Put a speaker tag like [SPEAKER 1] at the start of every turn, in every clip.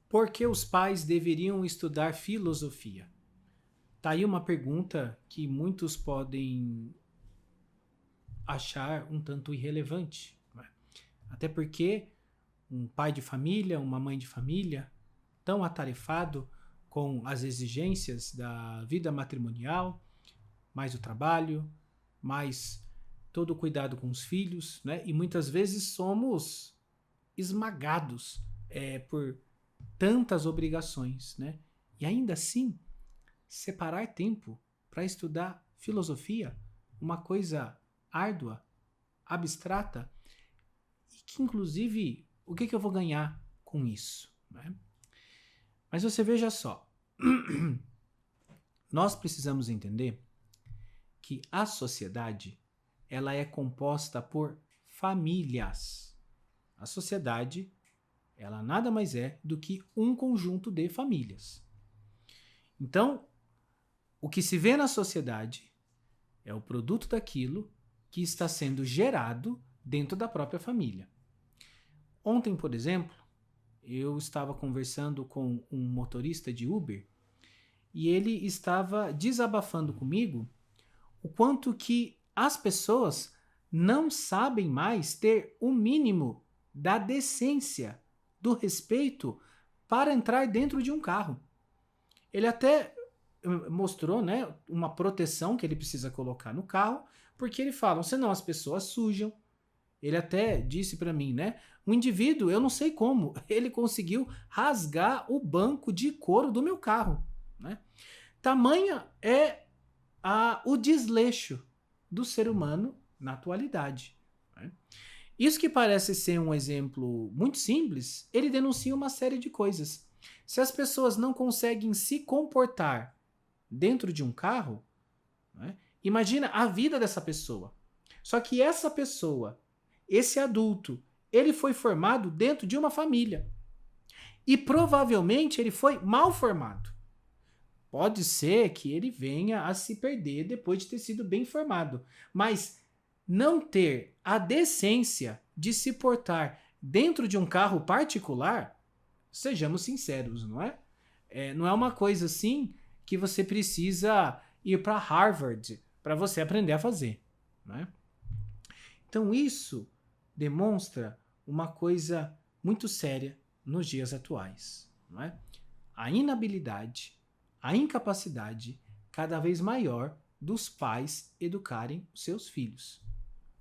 [SPEAKER 1] Por que os pais deveriam estudar filosofia? Tá aí uma pergunta que muitos podem achar um tanto irrelevante, né? Até porque um pai de família, uma mãe de família, tão atarefado com as exigências da vida matrimonial, mais o trabalho, mais todo o cuidado com os filhos, né? E muitas vezes somos esmagados por tantas obrigações, né? E ainda assim, separar tempo para estudar filosofia, uma coisa árdua, abstrata, e que inclusive, o que eu vou ganhar com isso, né? Mas você veja só, nós precisamos entender que a sociedade ela é composta por famílias. A sociedade ela nada mais é do que um conjunto de famílias. Então, o que se vê na sociedade é o produto daquilo que está sendo gerado dentro da própria família. Ontem, por exemplo, eu estava conversando com um motorista de Uber e ele estava desabafando comigo o quanto que as pessoas não sabem mais ter o mínimo da decência, do respeito para entrar dentro de um carro. Ele até mostrou, né, uma proteção que ele precisa colocar no carro, porque ele fala, senão as pessoas sujam. Ele até disse para mim, né, um indivíduo, eu não sei como, ele conseguiu rasgar o banco de couro do meu carro, né? Tamanha é o desleixo do ser humano na atualidade, né? Isso que parece ser um exemplo muito simples, ele denuncia uma série de coisas. Se as pessoas não conseguem se comportar dentro de um carro, né, imagina a vida dessa pessoa. Só que essa pessoa, esse adulto, ele foi formado dentro de uma família. E provavelmente ele foi mal formado. Pode ser que ele venha a se perder depois de ter sido bem formado. Mas não ter a decência de se portar dentro de um carro particular, sejamos sinceros, não é? Não é uma coisa assim que você precisa ir para Harvard para você aprender a fazer, né? Então isso demonstra uma coisa muito séria nos dias atuais, não é? A inabilidade, a incapacidade cada vez maior dos pais educarem os seus filhos,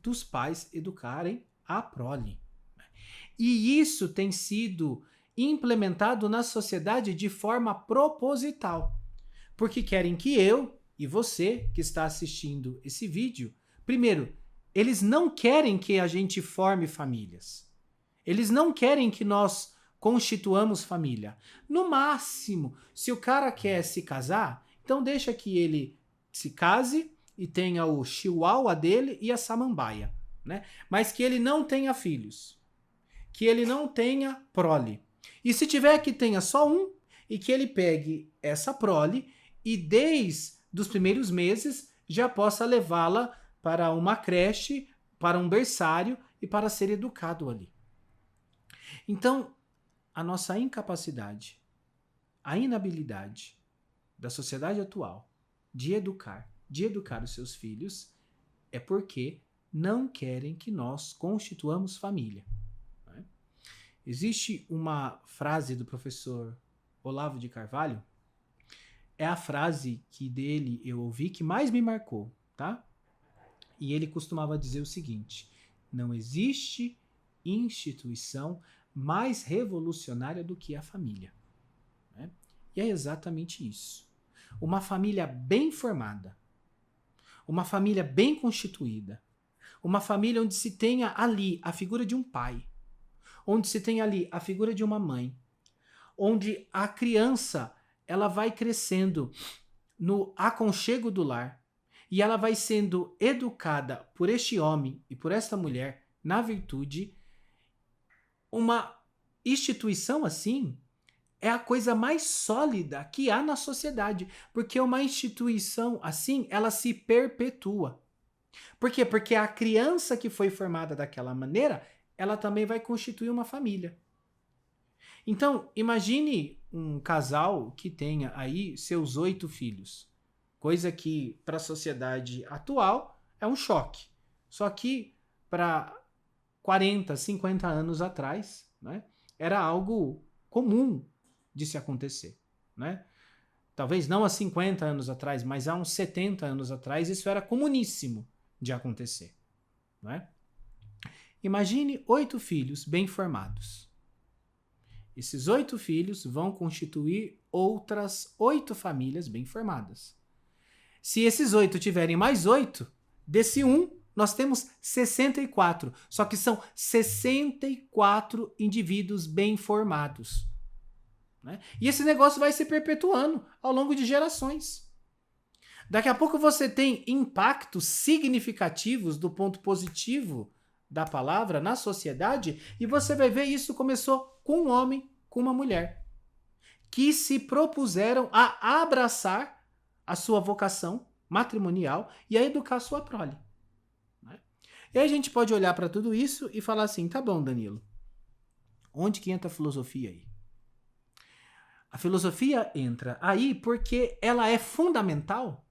[SPEAKER 1] dos pais educarem a prole. E isso tem sido implementado na sociedade de forma proposital, porque querem que eu e você que está assistindo esse vídeo, primeiro, eles não querem que a gente forme famílias. Eles não querem que nós constituamos família. No máximo, se o cara quer se casar, então deixa que ele se case e tenha o chihuahua dele e a samambaia, né? Mas que ele não tenha filhos, que ele não tenha prole. E se tiver que tenha só um, e que ele pegue essa prole e desde os primeiros meses já possa levá-la para uma creche, para um berçário e para ser educado ali. Então, a nossa incapacidade, a inabilidade da sociedade atual de educar os seus filhos, é porque não querem que nós constituamos família. Né? Existe uma frase do professor Olavo de Carvalho, é a frase que dele eu ouvi que mais me marcou, tá? E ele costumava dizer o seguinte: não existe instituição mais revolucionária do que a família. Né? E é exatamente isso. Uma família bem formada, uma família bem constituída, uma família onde se tenha ali a figura de um pai, onde se tenha ali a figura de uma mãe, onde a criança ela vai crescendo no aconchego do lar e ela vai sendo educada por este homem e por esta mulher na virtude. Uma instituição assim é a coisa mais sólida que há na sociedade, porque uma instituição assim, ela se perpetua. Por quê? Porque a criança que foi formada daquela maneira, ela também vai constituir uma família. Então, imagine um casal que tenha aí seus 8 filhos. Coisa que para a sociedade atual é um choque. Só que para 40, 50 anos atrás, né, era algo comum de se acontecer. Né? Talvez não há 50 anos atrás, mas há uns 70 anos atrás, isso era comuníssimo de acontecer. Né? Imagine 8 filhos bem formados. Esses 8 filhos vão constituir outras 8 famílias bem formadas. Se esses 8 tiverem mais 8, desse 1, nós temos 64. Só que são 64 indivíduos bem formados. Né? E esse negócio vai se perpetuando ao longo de gerações. Daqui a pouco você tem impactos significativos do ponto positivo da palavra na sociedade, e você vai ver isso começou com um homem, com uma mulher, que se propuseram a abraçar a sua vocação matrimonial e a educar a sua prole. Né? E aí a gente pode olhar para tudo isso e falar assim, tá bom, Danilo, onde que entra a filosofia aí? A filosofia entra aí porque ela é fundamental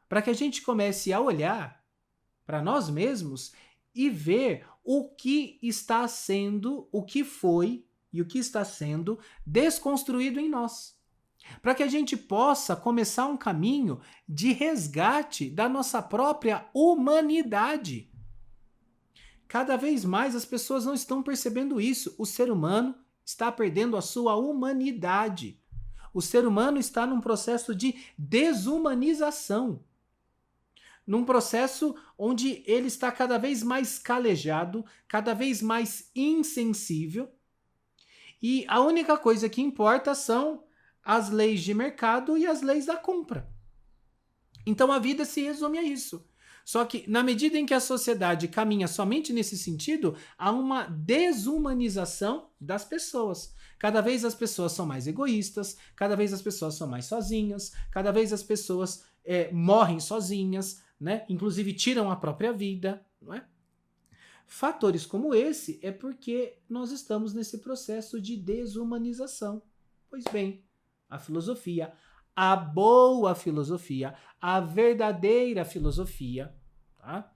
[SPEAKER 1] para que a gente comece a olhar para nós mesmos e ver o que está sendo, o que foi e o que está sendo desconstruído em nós. Para que a gente possa começar um caminho de resgate da nossa própria humanidade. Cada vez mais as pessoas não estão percebendo isso. O ser humano está perdendo a sua humanidade. O ser humano está num processo de desumanização. Num processo onde ele está cada vez mais calejado, cada vez mais insensível. E a única coisa que importa são as leis de mercado e as leis da compra. Então a vida se resume a isso. Só que na medida em que a sociedade caminha somente nesse sentido, há uma desumanização das pessoas. Cada vez as pessoas são mais egoístas, cada vez as pessoas são mais sozinhas, cada vez as pessoas morrem sozinhas, né? Inclusive tiram a própria vida. Não é? Fatores como esse é porque nós estamos nesse processo de desumanização. Pois bem, a filosofia, a boa filosofia, a verdadeira filosofia, tá?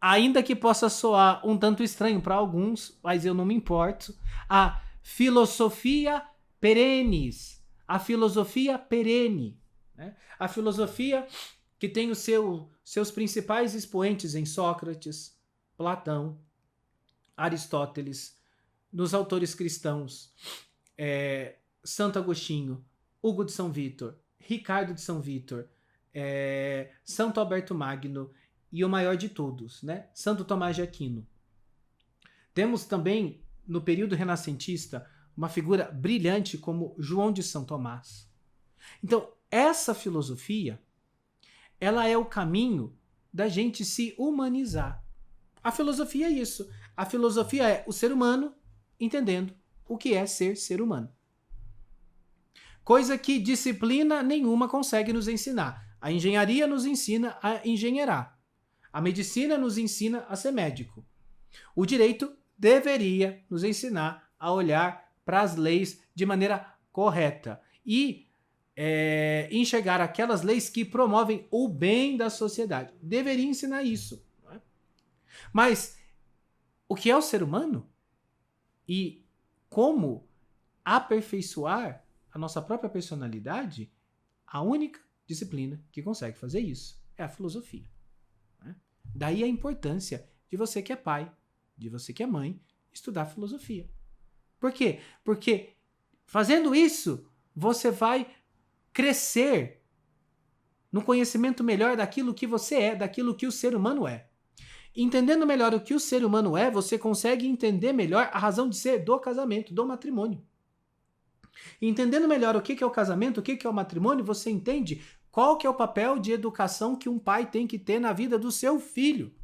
[SPEAKER 1] Ainda que possa soar um tanto estranho para alguns, mas eu não me importo, a filosofia perennis, a filosofia perene, né? A filosofia que tem seus principais expoentes em Sócrates, Platão, Aristóteles, nos autores cristãos, Santo Agostinho, Hugo de São Vítor, Ricardo de São Vítor, Santo Alberto Magno e o maior de todos, né? Santo Tomás de Aquino. Temos também, no período renascentista, uma figura brilhante como João de São Tomás. Então, essa filosofia, ela é o caminho da gente se humanizar. A filosofia é isso. A filosofia é o ser humano entendendo o que é ser humano. Coisa que disciplina nenhuma consegue nos ensinar. A engenharia nos ensina a engenheirar. A medicina nos ensina a ser médico. O direito deveria nos ensinar a olhar para as leis de maneira correta e enxergar aquelas leis que promovem o bem da sociedade. Deveria ensinar isso. Não é? Mas o que é o ser humano? E como aperfeiçoar a nossa própria personalidade? A única disciplina que consegue fazer isso é a filosofia. Né? Daí a importância de você que é pai, de você que é mãe, estudar filosofia. Por quê? Porque fazendo isso, você vai crescer no conhecimento melhor daquilo que você é, daquilo que o ser humano é. Entendendo melhor o que o ser humano é, você consegue entender melhor a razão de ser do casamento, do matrimônio. Entendendo melhor o que é o casamento, o que é o matrimônio, você entende qual que é o papel de educação que um pai tem que ter na vida do seu filho.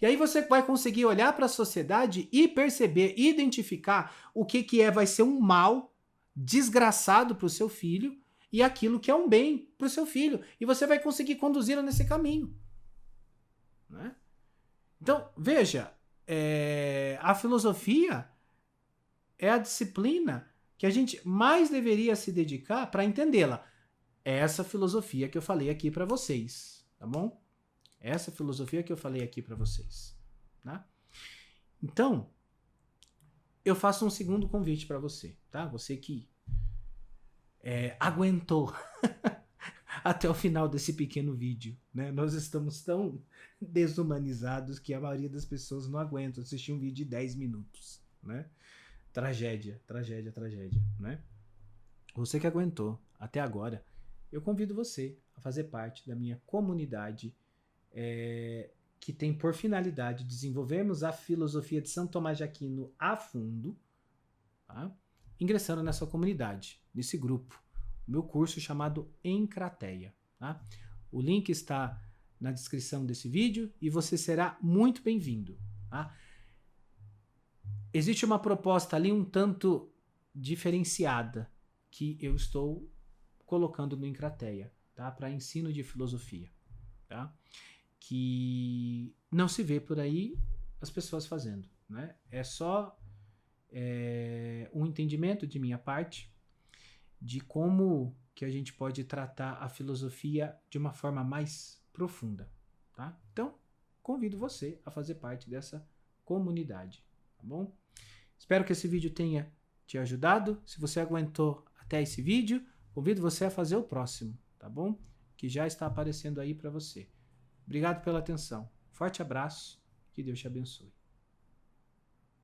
[SPEAKER 1] E aí você vai conseguir olhar para a sociedade e perceber, identificar o que vai ser um mal desgraçado para o seu filho e aquilo que é um bem para o seu filho. E você vai conseguir conduzi-lo nesse caminho. Né? Então, veja, a filosofia é a disciplina que a gente mais deveria se dedicar para entendê-la. Essa filosofia que eu falei aqui para vocês, tá bom? Essa filosofia que eu falei aqui para vocês, tá? Então, eu faço um segundo convite para você, tá? Você que aguentou até o final desse pequeno vídeo, né? Nós estamos tão desumanizados que a maioria das pessoas não aguenta assistir um vídeo de 10 minutos, né? Tragédia, tragédia, tragédia, né? Você que aguentou até agora, eu convido você a fazer parte da minha comunidade que tem por finalidade desenvolvermos a filosofia de São Tomás de Aquino a fundo, tá? Ingressando nessa comunidade, nesse grupo, o meu curso chamado Encrateia. Tá? O link está na descrição desse vídeo e você será muito bem-vindo. Tá? Existe uma proposta ali um tanto diferenciada que eu estou colocando no Encrateia, tá? Para ensino de filosofia, tá? Que não se vê por aí as pessoas fazendo, né? É só um entendimento de minha parte de como que a gente pode tratar a filosofia de uma forma mais profunda, tá? Então, convido você a fazer parte dessa comunidade, tá bom? Espero que esse vídeo tenha te ajudado. Se você aguentou até esse vídeo, convido você a fazer o próximo, tá bom? Que já está aparecendo aí para você. Obrigado pela atenção. Forte abraço. Que Deus te abençoe.